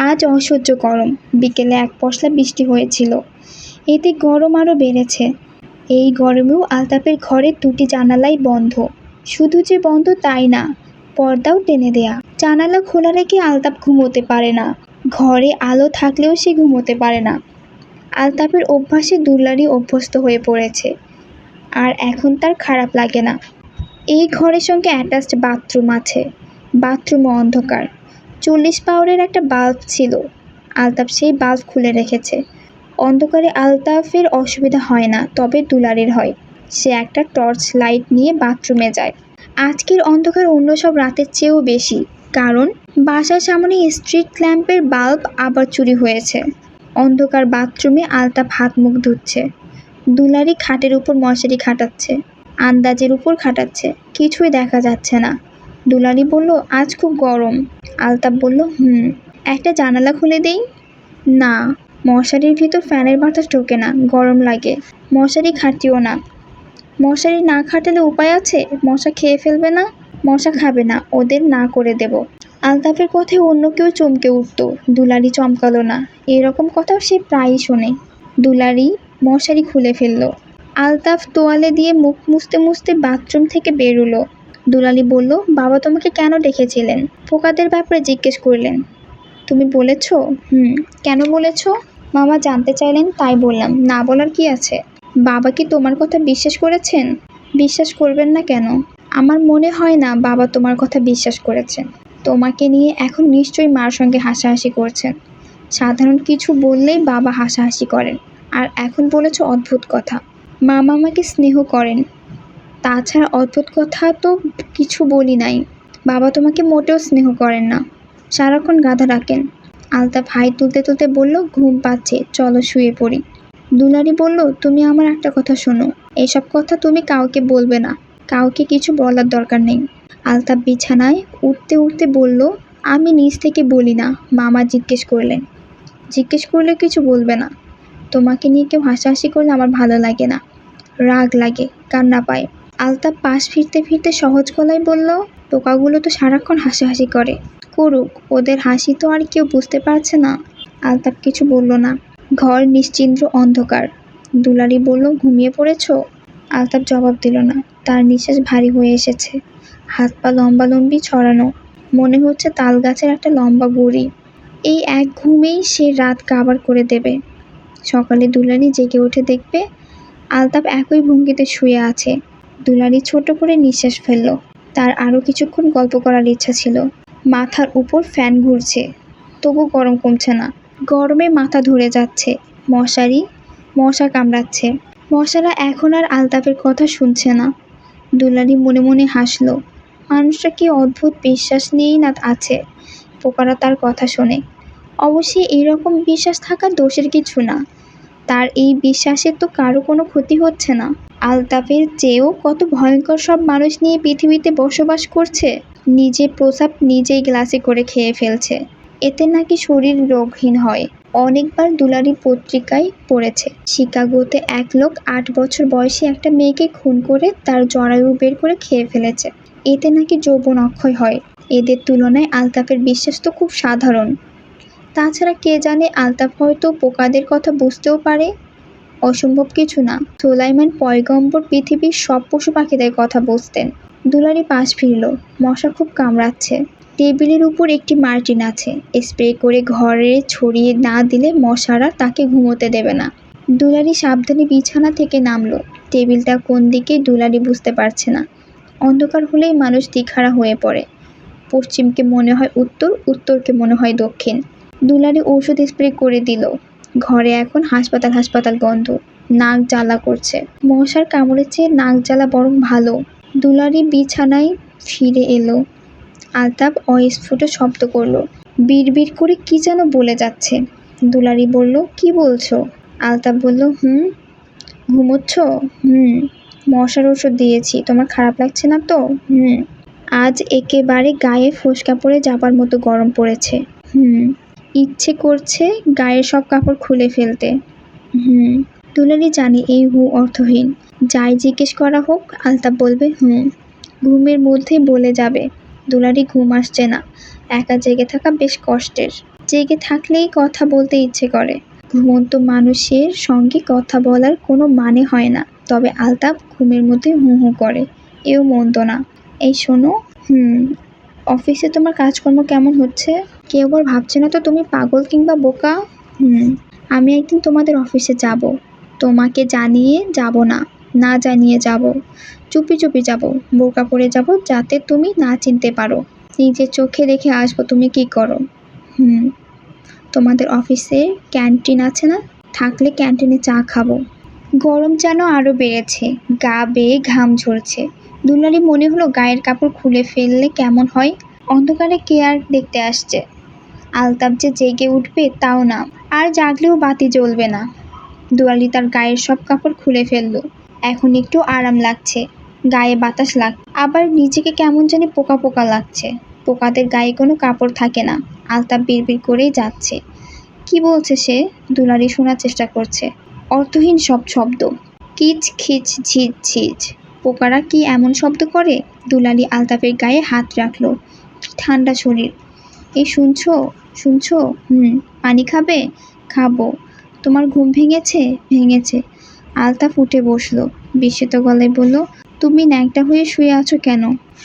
আজ অসহ্য গরম। বিকেলে এক পশলা বৃষ্টি হয়েছিল, এতে গরম আরও বেড়েছে। এই গরমেও আলতাফের ঘরের দুটি জানালাই বন্ধ। শুধু যে বন্ধ তাই না, পর্দাও টেনে দেয়া। জানালা খোলা রেখে আলতাফ ঘুমোতে পারে না। ঘরে আলো থাকলেও সে ঘুমোতে পারে না। আলতাফের অভ্যাসে দুলারি অভ্যস্ত হয়ে পড়েছে, আর এখন তার খারাপ লাগে না। এই ঘরের সঙ্গে অ্যাটাচড বাথরুম আছে। বাথরুমও অন্ধকার। 40 পাওয়ারের একটা বাল্ব ছিল, আলতাফ সেই বাল্ব খুলে রেখেছে। অন্ধকারে আলতাফের অসুবিধা হয় না, তবে দুলারির হয়। সে একটা টর্চ লাইট নিয়ে বাথরুমে যায়। আজকের অন্ধকার অন্য সব রাতের চেয়েও বেশি, কারণ বাসার সামনে স্ট্রিট ল্যাম্পের বাল্ব আবার চুরি হয়েছে। অন্ধকার বাথরুমে আলতাফ হাত মুখ ধুচ্ছে। দুলারি খাটের উপর মশারি খাটাচ্ছে, আন্দাজের উপর খাটাচ্ছে। কিছুই দেখা যাচ্ছে না। দুলারি বলল, আজ খুব গরম। আলতাফ বলল, একটা জানালা খুলে দেই? না, মশারির ভিতর ফ্যানের বাতাস ঢোকে না, গরম লাগে। মশারি খাটিও না। মশারি না খাটালে উপায় আছে? মশা খেয়ে ফেলবে না? মশা খাবে না, ওদের না করে দেব। আলতাফের কথায় অন্য কেউ চমকে উঠত, দুলারি চমকালো না। এরকম কথাও সে প্রায়ই শোনে। দুলারি মশারি খুলে ফেলল। আলতাফ তোয়ালে দিয়ে মুখ মুছতে মুছতে বাথরুম থেকে বেরোলো। দুলালি বলল, বাবা তোমাকে কেন ডেকেছিলেন? পোকাদের ব্যাপারে জিজ্ঞেস করলেন। তুমি বলেছ? কেন বলেছ? মামা জানতে চাইলেন, তাই বললাম। না বলার কি আছে? বাবা কি তোমার কথা বিশ্বাস করেছেন? বিশ্বাস করবেন না কেন? আমার মনে হয় না বাবা তোমার কথা বিশ্বাস করেছেন। তোমাকে নিয়ে এখন নিশ্চয়ই মার সঙ্গে হাসাহাসি করছেন। সাধারণ কিছু বললেই বাবা হাসাহাসি করেন, আর এখন বলেছ অদ্ভুত কথা। মামা আমাকে স্নেহ করেন, তাছাড়া অদ্ভুত কথা তো কিছু বলি নাই। বাবা তোমাকে মোটেও স্নেহ করেন না, সারাক্ষণ গাধা রাখেন। আলতাফ হাই তুলতে তুলতে বলল, ঘুম পাচ্ছে, চলো শুয়ে পড়ি। দুলারি বলল, তুমি আমার একটা কথা শোনো, এসব কথা তুমি কাউকে বলবে না। কাউকে কিছু বলার দরকার নেই। আলতাফ বিছানায় উঠতে উঠতে বলল, আমি নিজ থেকে বলি না, মামা জিজ্ঞেস করলেন। জিজ্ঞেস করলে কিছু বলবে না? তোমাকে নিয়ে কেউ হাসাহাসি করলে আমার ভালো লাগে না, রাগ লাগে, কান্না পায়। আলতাফ পাশ ফিরতে ফিরতে সহজ গলায় বলল, পোকাগুলো তো সারাক্ষণ হাসাহাসি করে, করুক, ওদের হাসি তো আর কেউ বুঝতে পারছে না। আলতাফ কিছু বলল না। ঘর নিশ্চিন্দ্র অন্ধকার। দুলারি বলল, ঘুমিয়ে পড়েছ? আলতাফ জবাব দিল না। তার নিঃশ্বাস ভারী হয়ে এসেছে, হাত পা লম্বালম্বি ছড়ানো, মনে হচ্ছে তাল গাছের একটা লম্বা গুড়ি। এই এক ঘুমেই সে রাত কাবার করে দেবে। সকালে দুলারি জেগে উঠে দেখবে আলতাফ একই ভঙ্গিতে শুয়ে আছে। দুলারি ছোট করে নিঃশ্বাস ফেলল। তার আরও কিছুক্ষণ গল্প করার ইচ্ছা ছিল। মাথার উপর ফ্যান ঘুরছে, তবু গরম কমছে না। গরমে মাথা ধরে যাচ্ছে। মশা কামড়াচ্ছে। মশারা এখন আর আলতাফের কথা শুনছে না। দুলারি মনে মনে হাসল। মানুষটা কি অদ্ভুত বিশ্বাস নিয়েই না আছে, পোকারা তার কথা শোনে। অবশ্যই এইরকম বিশ্বাস থাকা দোষের কিছু না। তার এই বিশ্বাসের তো কারো কোনো ক্ষতি হচ্ছে না। আলতাফের চেয়েও কত ভয়ঙ্কর সব মানুষ নিয়ে পৃথিবীতে বসবাস করছে। নিজে প্রসাব নিজেই গ্লাসে করে খেয়ে ফেলছে, এতে নাকি শরীর রোগহীন হয়। অনেকবার দুলারি পত্রিকায় পড়েছে, শিকাগোতে এক লোক 8 বছর বয়সী একটা মেয়েকে খুন করে তার জরায়ু বের করে খেয়ে ফেলেছে, এতে নাকি যৌবন অক্ষয় হয়। এদের তুলনায় আলতাফের বিশ্বাস তো খুব সাধারণ। তাছাড়া কে জানে, আলতাফ হয়তো পোকাদের কথা বুঝতেও পারে। অসম্ভব কিছু না। সুলাইমান পয়গম্বর পৃথিবীর সব পশু পাখিদের কথা বুঝতেন। দুলারি পাশ ফিরল। মশা খুব কামড়াচ্ছে। টেবিলের উপর একটি মার্টিন আছে, স্প্রে করে ঘরে ছড়িয়ে না দিলে মশারা তাকে ঘুমোতে দেবে না। দুলারি সাবধানে বিছানা থেকে নামলো। টেবিলটা কোন দিকে দুলারি বুঝতে পারছে না। অন্ধকার হলেই মানুষ দিশাহারা হয়ে পড়ে। পশ্চিমকে মনে হয় উত্তর, উত্তরকে মনে হয় দক্ষিণ। দুলারি ঔষধ স্প্রে করে দিল। ঘরে এখন হাসপাতাল গন্ধ, নাক জ্বালা করছে। মশার কামড়ের চেয়ে নাক জ্বালা বরং ভালো। দুলারি বিছানায় ফিরে এলো। আলতাফ অস্ফুট শব্দ করলো, বিড়বিড় করে কি যেন বলে যাচ্ছে। দুলারি বলল, কি বলছো? আলতাফ বলল, ঘুমোচ্ছ? মশার ওষুধ দিয়েছি, তোমার খারাপ লাগছে না তো? আজ একেবারে গায়ে ফোসকা পড়ে যাবার মতো গরম পড়েছে। ইচ্ছে করছে গায়ের সব কাপড় খুলে ফেলতে। দুলারি জানে এই অর্থহীন। যাই জিজ্ঞেস করা হোক আলতাফ বলবে ঘুমের মধ্যেই বলে যাবে। দুলারি ঘুম আসছে না। একা জেগে থাকা বেশ কষ্টের। জেগে থাকলেই কথা বলতে ইচ্ছে করে। ঘুমন্ত মানুষের সঙ্গে কথা বলার কোনো মানে হয় না। তবে আলতাপ ঘুমের মধ্যে হু হু করে, এও মন্দ না। এই শোনো, অফিসে তোমার কাজকর্ম কেমন হচ্ছে? কেউ আবার ভাবছে না তো তুমি পাগল কিংবা বোকা? আমি একদিন তোমাদের অফিসে যাব। তোমাকে জানিয়ে যাব না, না জানিয়ে যাব। চুপি চুপি যাব, বোরকা পরে যাব, যাতে তুমি না চিনতে পারো। নিজের চোখে দেখে আসবো তুমি কি করো। তোমাদের অফিসে ক্যান্টিন আছে না? থাকলে ক্যান্টিনে চা খাবো। গরম যেন আরও বেড়েছে, গা বেয়ে ঘাম ঝরছে। দুলারি মনে হলো গায়ের কাপড় খুলে ফেললে কেমন হয়। অন্ধকারে কে আর দেখতে আসছে। আলতাপ যে জেগে উঠবে তাও না, আর জাগলেও বাতি জ্বলবে না। দুলালি তার গায়ের সব কাপড় খুলে ফেললো। এখন একটু আরাম লাগছে, গায়ে বাতাস আবার নিজেকে কেমন জানি পোকা পোকা লাগছে। পোকাদের গায়ে কোনো কাপড় থাকে না। আলতাপ বিড়বিড় করেই যাচ্ছে। কি বলছে সে? দুলারি শোনার চেষ্টা করছে। অর্থহীন সব শব্দ। কিচ খিচ ঝিঝ ঝিঝ। পোকারা কি এমন শব্দ করে? দুলালি আলতাপের গায়ে হাত রাখলো। কি ঠান্ডা শরীর। এই শুনছো? শুনছো? পানি খাবে? খাবো। তোমার ঘুম ভেঙেছে? ভেঙেছে। আলতাফ উঠে বসলো, বিস্মিত গলায় বলল, তুমি ন্যাংটা হয়ে শুয়ে আছো কেন?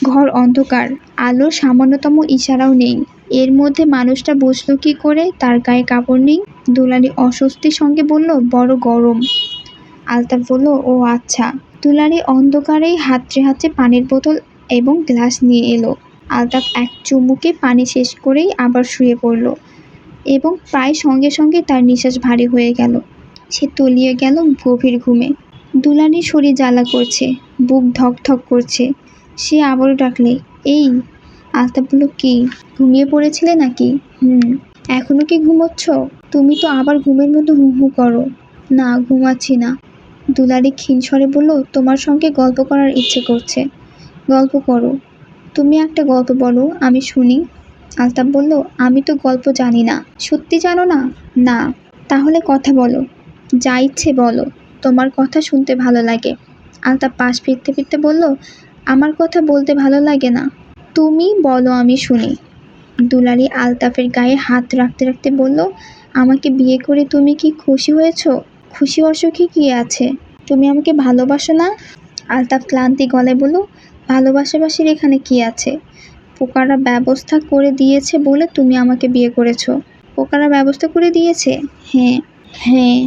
ঘর অন্ধকার, আলোর সামান্যতম ইশারাও নেই। এর মধ্যে মানুষটা বুঝলো কি করে তার গায়ে কাপড় নেই? দুলালি অস্বস্তির সঙ্গে বলল, বড় গরম। আলতাফ বলল, ও আচ্ছা। দুলালি অন্ধকারেই হাতড়ে হাতড়ে পানির বোতল এবং গ্লাস নিয়ে এলো। আলতাফ এক চুমুকে পানি শেষ করেই আবার শুয়ে পড়ল এবং প্রায় সঙ্গে সঙ্গে তার নিঃশ্বাস ভারী হয়ে গেল। সে তলিয়ে গেল গভীর ঘুমে। দুলালির শরীর জ্বালা করছে, বুক ধক ধক করছে। সে আবারও ডাকলে, এই। আলতাফ বলল, কি? ঘুমিয়ে পড়েছিলে নাকি? এখনো কি ঘুমোচ্ছ? তুমি তো আবার ঘুমের মধ্যে হু হু করো। না, ঘুমাচ্ছি না। দুলালি ক্ষীণ স্বরে বলল, তোমার সঙ্গে গল্প করার ইচ্ছে করছে। গল্প করো। তুমি একটা গল্প বলো, আমি শুনি। আলতাফ বলল, আমি তো গল্প জানি না। সত্যি জানো না? না। তাহলে কথা বলো, যা ইচ্ছে বলো, তোমার কথা শুনতে ভালো লাগে। আলতাফ পাশ ফিরতে ফিরতে বলল, আমার কথা বলতে ভালো লাগে না। তুমি বলো, আমি শুনি। দুলালি আলতাফের গায়ে হাত রাখতে রাখতে বলল, আমাকে বিয়ে করে তুমি কি খুশি হয়েছ? খুশি অসুখী কি আছে? তুমি আমাকে ভালোবাসো না? আলতাফ ক্লান্তি গলায় বলল, ভালোবাসাবাসির এখানে কি আছে? পোকারা ব্যবস্থা করে দিয়েছে বলে তুমি আমাকে বিয়ে করেছো। পোকারা ব্যবস্থা করে দিয়েছে? হ্যাঁ। হ্যাঁ,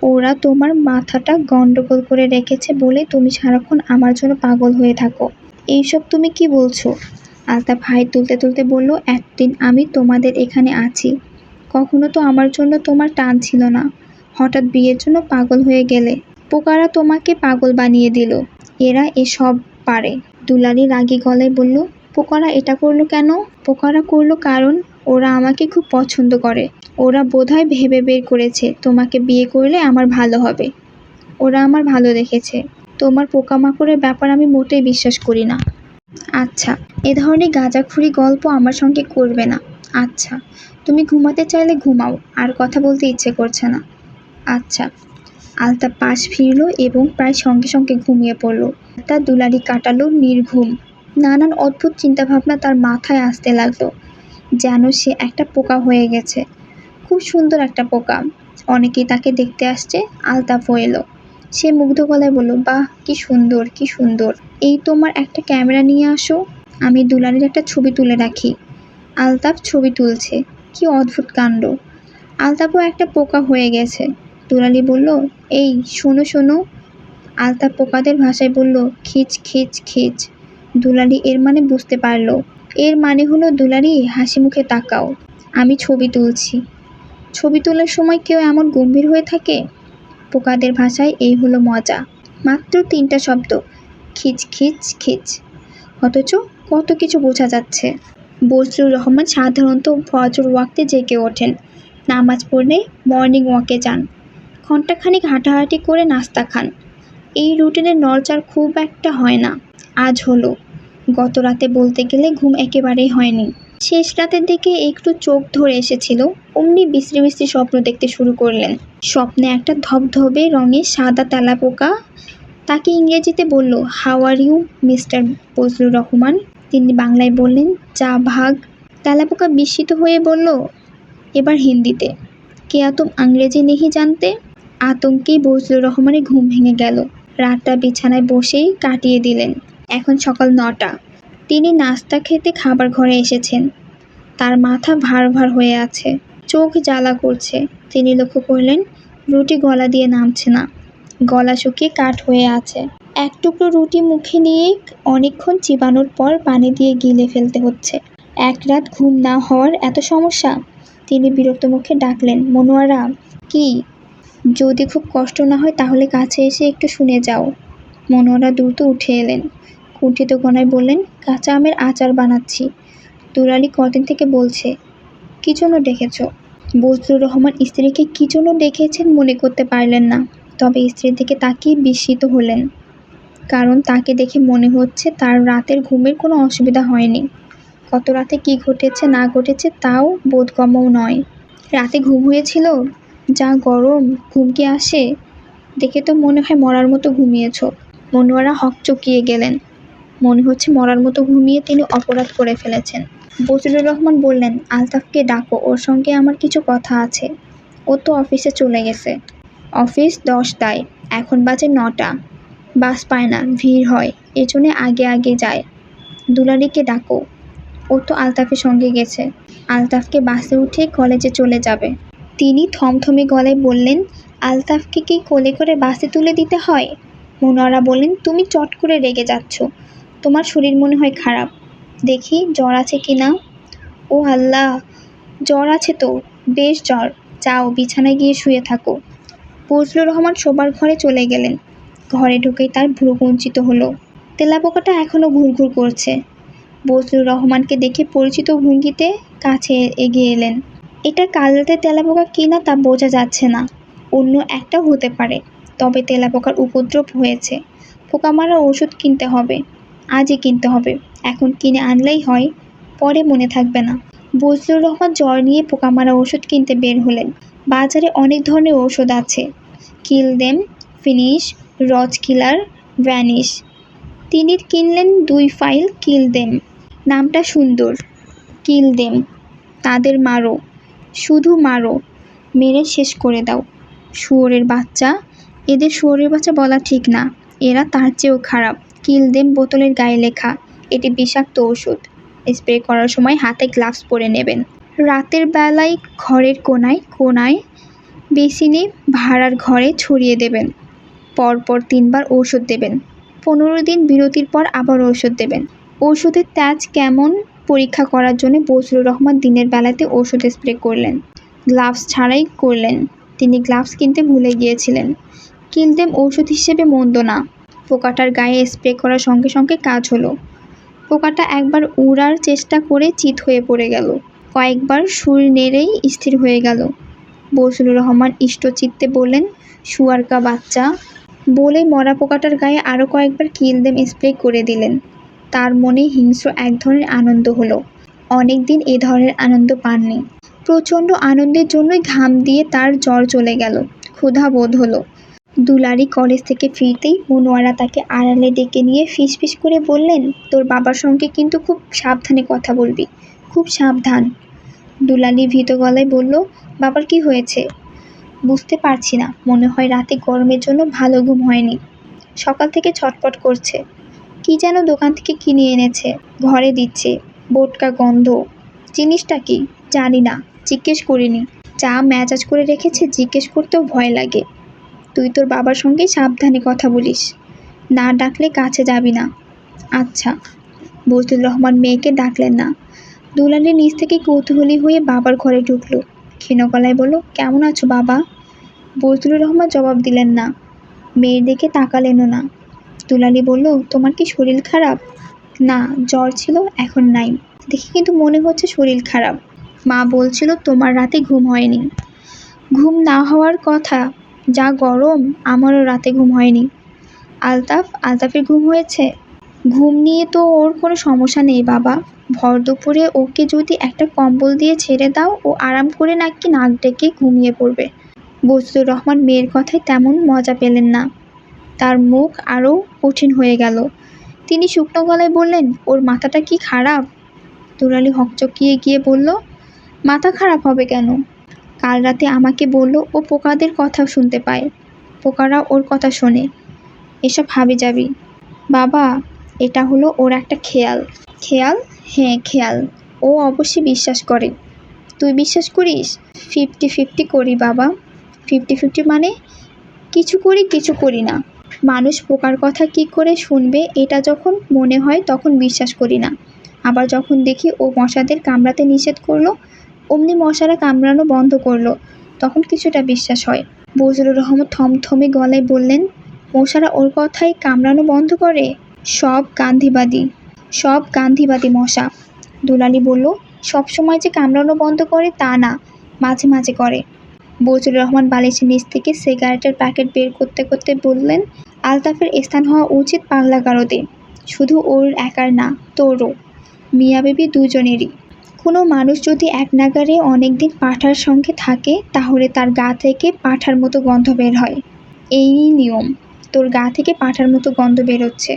ওরা তোমার মাথাটা গন্ডগোল করে রেখেছে বলে তুমি সারাক্ষণ আমার জন্য পাগল হয়ে থাকো। এইসব তুমি কি বলছো? আলতাফ হাই তুলতে তুলতে বলল, একদিন আমি তোমাদের এখানে আছি, কখনো তো আমার জন্য তোমার টান ছিল না। হঠাৎ বিয়ের জন্য পাগল হয়ে গেলে। পোকারা তোমাকে পাগল বানিয়ে দিল। এরা এসব পারে। দুলালি রাগী গলায় বলল, পোকারা এটা করলো কেন? পোকারা করলো কারণ ওরা আমাকে খুব পছন্দ করে। ওরা বোধহয় ভেবে বের করেছে তোমাকে বিয়ে করলে আমার ভালো হবে। ওরা আমার ভালো দেখেছে। তোমার পোকামাকড়ের ব্যাপার আমি মোটেই বিশ্বাস করি না। আচ্ছা, এ ধরনের গাঁজাখুরি গল্প আমার সঙ্গে করবে না। আচ্ছা, তুমি ঘুমাতে চাইলে ঘুমাও, আর কথা বলতে ইচ্ছে করছে না। আচ্ছা। আলতাফ পাশ ফিরল এবং প্রায় সঙ্গে সঙ্গে ঘুমিয়ে পড়ল। তা দুলালি কাটালো নির্ঘুম। নানান অদ্ভুত চিন্তাভাবনা তার মাথায় আসতে লাগলো, যেন সে একটা পোকা হয়ে গেছে। খুব সুন্দর একটা পোকা। অনেকেই তাকে দেখতে আসছে। আলতাফও এলো। সে মুগ্ধ গলায় বলল, বাহ, কি সুন্দর, কি সুন্দর। এই তোমার একটা ক্যামেরা নিয়ে আসো, আমি দুলালির একটা ছবি তুলে রাখি। আলতাফ ছবি তুলছে। কি অদ্ভুত কাণ্ড। আলতাফও একটা পোকা হয়ে গেছে। দুলালি বলল, এই শোনো শোনো। আলতাফ পোকাদের ভাষায় বলল, খিচ খিচ খিচ। দুলালি এর মানে বুঝতে পারল। এর মানে হলো, দুলালি হাসি মুখে তাকাও, আমি ছবি তুলছি। ছবি তোলার সময় কেউ এমন গম্ভীর হয়ে থাকে? পোকাদের ভাষায় এই হলো মজা। মাত্র 3টা শব্দ, খিচ খিচ খিচ, অথচ কত কিছু বোঝা যাচ্ছে। বজলুর রহমান সাধারণত ফজর ওয়াক্তে জেগে ওঠেন, নামাজ পড়লে মর্নিং ওয়াকে যান, ঘণ্টাখানিক হাঁটাহাঁটি করে নাস্তা খান। এই রুটিনের নড়চড় খুব একটা হয় না। আজ হলো। গত রাতে বলতে গেলে ঘুম একেবারেই হয়নি। শেষ রাতের দিকে একটু চোখ ধরে এসেছিল, অমনি বিশ্রী বিশ্রী স্বপ্ন দেখতে শুরু করলেন। স্বপ্নে একটা ধবধবে রঙের সাদা তেলাপোকা তাকে ইংরেজিতে বলল, how are you mister Bazlur Rahman. তিনি বাংলায় বললেন, যা ভাগ। তেলাপোকা বিস্মিত হয়ে বলল, এবার হিন্দিতে, কেয়া তুম আংরেজি নেহি জানতে। আতঙ্কেই বজলুর রহমানের ঘুম ভেঙে গেল। রাতটা বিছানায় বসেই কাটিয়ে দিলেন। এখন সকাল 9টা। তিনি নাস্তা খেতে খাবার ঘরে এসেছেন। তার মাথা ভার ভার হয়ে আছে, চোখ জ্বালা করছে। তিনি লক্ষ্য করলেন রুটি গলা দিয়ে নামছে না, গলা শুকিয়ে কাঠ হয়ে আছে। এক টুকরো রুটি মুখে নিয়ে অনেকক্ষণ চিবানোর পর পানি দিয়ে গিলে ফেলতে হচ্ছে। এক রাত ঘুম না হওয়ার এত সমস্যা। তিনি বিরক্ত মুখে ডাকলেন, মনোয়ারা। কি? যদি খুব কষ্ট না হয় তাহলে কাছে এসে একটু শুনে যাও। মনোয়ারা দ্রুত উঠে এলেন। কুণ্ঠিত গলায় বললেন, কাঁচা আমের আচার বানাচ্ছি। দুলালি কদিন থেকে বলছে। কী জন্য ডেকেছ? বজলুর রহমান স্ত্রীকে কী জন্য ডেকেছেন মনে করতে পারলেন না, তবে স্ত্রীর দিকে তাকিয়ে বিস্মিত হলেন। কারণ তাকে দেখে মনে হচ্ছে তার রাতের ঘুমের কোনো অসুবিধা হয়নি। কত রাতে কী ঘটেছে না ঘটেছে তাও বোধগম্যও নয়। রাতে ঘুম হয়েছিল? যা গরম, ঘুম কি আসে? দেখে তো মনে হয় মরার মতো ঘুমিয়েছ। মনোয়ারা হকচকিয়ে গেলেন। মনে হচ্ছে মরার মতো ঘুমিয়ে তিনি অপরাধ করে ফেলেছেন। বজলুর রহমান বললেন, আলতাফকে ডাকো, ওর সঙ্গে আমার কিছু কথা আছে। ও তো অফিসে চলে গেছে। অফিস 10টায়, এখন বাজে 9টা। বাস পায় না, ভিড় হয়, এজন্যে আগে আগে যায়। দুলালিকে ডাকো, ও তো আলতাফের সঙ্গে গেছে। আলতাফকে বাসে উঠে কলেজে চলে যাবে। তিনি থমথমে গলায় বললেন, আলতাফকে কি কোলে করে বাসে তুলে দিতে হয়? মনোয়ারা বললেন, তুমি চট করে রেগে যাচ্ছ। তোমার শরীর মনে হয় খারাপ। দেখি জ্বর আছে কি না। ও আল্লাহ, জ্বর আছে তো, বেশ জ্বর। যাও বিছানায় গিয়ে শুয়ে থাকো। বজলুর রহমান শোবার ঘরে চলে গেলেন। ঘরে ঢুকেই তার ভ্রু কুঞ্চিত হলো। তেলাপোকাটা এখনও ঘুরঘুর করছে। বজলুর রহমানকে দেখে পরিচিত ভঙ্গিতে কাছে এগিয়ে এলেন। এটা কাল রাতের তেলাপোকা কি না তা বোঝা যাচ্ছে না, অন্য একটাও হতে পারে। তবে তেলাপোকার উপদ্রব হয়েছে, পোকা মারার ওষুধ কিনতে হবে, আজই কিনতে হবে। এখন কিনে আনলেই হয়, পরে মনে থাকবে না। বজলুর রহমান জ্বর নিয়ে পোকা মারা ওষুধ কিনতে বের হলেন। বাজারে অনেক ধরনের ওষুধ আছে, কিলদেম, ফিনিশ, রজ কিলার, ভ্যানিশ। তিনি কিনলেন 2 ফাইল কিলদেম। নামটা সুন্দর, কিলদেম। তাদের মারো, শুধু মারো, মেরে শেষ করে দাও। শুয়োরের বাচ্চা, এদের শুয়োরের বাচ্চা বলা ঠিক না, এরা তার চেয়েও খারাপ। কিলদেম বোতলের গায়ে লেখা। এটি বিষাক্ত ওষুধ। স্প্রে করার সময় হাতে গ্লাভস পরে নেবেন। রাতের বেলায় ঘরের কোনায় কোনায়, বেসিনে, ভাড়ার ঘরে ছড়িয়ে দেবেন। পরপর 3 বার ঔষধ দেবেন। 15 দিন বিরতির পর আবার ঔষধ দেবেন। ওষুধের তেজ কেমন পরীক্ষা করার জন্য বজলুর রহমান দিনের বেলাতে ওষুধ স্প্রে করলেন, গ্লাভস ছাড়াই করলেন। তিনি গ্লাভস কিনতে ভুলে গিয়েছিলেন। কিলদেম ঔষধ হিসেবে মন্দ না। পোকাটার গায়ে স্প্রে করার সঙ্গে সঙ্গে কাজ হলো। পোকাটা একবার উড়ার চেষ্টা করে চিৎ হয়ে পড়ে গেল, কয়েকবার সুর নেড়েই স্থির হয়ে গেল। বজলুর রহমান ইষ্টচিত্তে বললেন, শুয়ারকা বাচ্চা। বলে মরা পোকাটার গায়ে আরও কয়েকবার কিলদেম স্প্রে করে দিলেন। তার মনে হিংস্র এক ধরনের আনন্দ হলো। অনেক দিন এ ধরনের আনন্দ পাননি। প্রচণ্ড আনন্দের জন্যই ঘাম দিয়ে তার জ্বর চলে গেল, ক্ষুধা বোধ হলো। দুলারি কলেজ থেকে ফিরতেই মনোয়ারা তাকে আড়ালে ডেকে নিয়ে ফিসফিস করে বললেন, তোর বাবার সঙ্গে কিন্তু খুব সাবধানে কথা বলবি, খুব সাবধান। দুলালি ভীত গলায় বলল, বাবার কি হয়েছে? বুঝতে পারছি না, মনে হয় রাতে গরমের জন্য ভালো ঘুম হয়নি। সকাল থেকে ছটফট করছে। কি যেন দোকান থেকে কিনে এনেছে, ঘরে দিচ্ছে, বোটকা গন্ধ। জিনিসটা কি জানি না, জিজ্ঞেস করিনি। চা মেজাজ করে রেখেছে, জিজ্ঞেস করতেও ভয় লাগে। তুই তোর বাবার সঙ্গে সাবধানে কথা বলিস, না ডাকলে কাছে যাবি না। আচ্ছা। বজলুর রহমান মেয়েকে ডাকলেন না। দুলালি নিচ থেকে কৌতূহলী হয়ে বাবার ঘরে ঢুকলো। ক্ষীণ গলায় বলল, কেমন আছো বাবা? বজলুর রহমান জবাব দিলেন না, মেয়ের দিকে তাকালেনও না। দুলালি বলল, তোমার কি শরীর খারাপ? না, জ্বর ছিল, এখন নাই। দেখে কিন্তু মনে হচ্ছে শরীর খারাপ। মা বলছিল তোমার রাতে ঘুম হয়নি। ঘুম না হওয়ার কথা, যা গরম, আমারও রাতে ঘুম হয়নি। আলতাফের ঘুম হয়েছে? ঘুম নিয়ে তো ওর কোনো সমস্যা নেই বাবা। ভর দুপুরে ওকে যদি একটা কম্বল দিয়ে ছেড়ে দাও, ও আরাম করে নাকি নাক ডেকে ঘুমিয়ে পড়বে। বজলুর রহমান মেয়ের কথায় তেমন মজা পেলেন না। তার মুখ আরও কঠিন হয়ে গেল। তিনি শুকনো গলায় বললেন, ওর মাথাটা কি খারাপ? দুলালি হকচকিয়ে গিয়ে বলল, মাথা খারাপ হবে কেন? কাল রাতে আমাকে বলল ও পোকাদের কথা শুনতে পায়, পোকারা ওর কথা শোনে। এসব হাবিজাবি। বাবা, এটা হলো ওর একটা খেয়াল। খেয়াল? হ্যাঁ খেয়াল। ও অবশ্যই বিশ্বাস করে। তুই বিশ্বাস করিস? 50-50 করি বাবা। 50-50 মানে? কিছু করি কিছু করি না। মানুষ পোকার কথা কি করে শুনবে এটা যখন মনে হয় তখন বিশ্বাস করি না, আবার যখন দেখি ও মশাদের কামড়াতে নিষেধ করলো, অমনি মশারা কামড়ানো বন্ধ করলো, তখন কিছুটা বিশ্বাস হয়। বজলুর রহমান থমথমে গলায় বললেন, মশারা ওর কথাই কামড়ানো বন্ধ করে? সব গান্ধীবাদী, সব গান্ধীবাদী মশা। দুলালি বলল, সবসময় যে কামড়ানো বন্ধ করে তা না, মাঝে মাঝে করে। বজলুর রহমান বালিশের নিচ থেকে সিগারেটের প্যাকেট বের করতে করতে বললেন, আলতাফের স্থান হওয়া উচিত পাগলাগারদে। শুধু ওর একার না, তোরও, মিয়া বিবি দুজনেরই। কোনো মানুষ যদি এক নাগারে অনেকদিন পাঁঠার সঙ্গে থাকে তাহলে তার গা থেকে পাঁঠার মতো গন্ধ বের হয়। এই নিয়ম। তোর গা থেকে পাঁঠার মতো গন্ধ বেরোচ্ছে।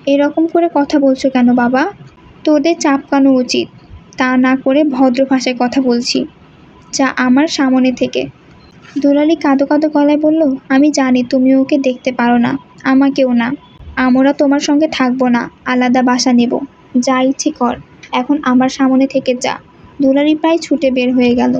এরকম করে কথা বলছো কেন বাবা? তোদের চাপকানো উচিত, তা না করে ভদ্র ভাষায় কথা বলছি, যা আমার সামনে থেকে। দুলালি কাঁদো কাঁদো গলায় বলল, আমি জানি তুমি ওকে দেখতে পারো না, আমাকেও না। আমরা তোমার সঙ্গে থাকবো না, আলাদা বাসা নেব। যা ইচ্ছে কর, এখন আমার সামনে থেকে যা। দুলালি প্রায় ছুটে বের হয়ে গেল।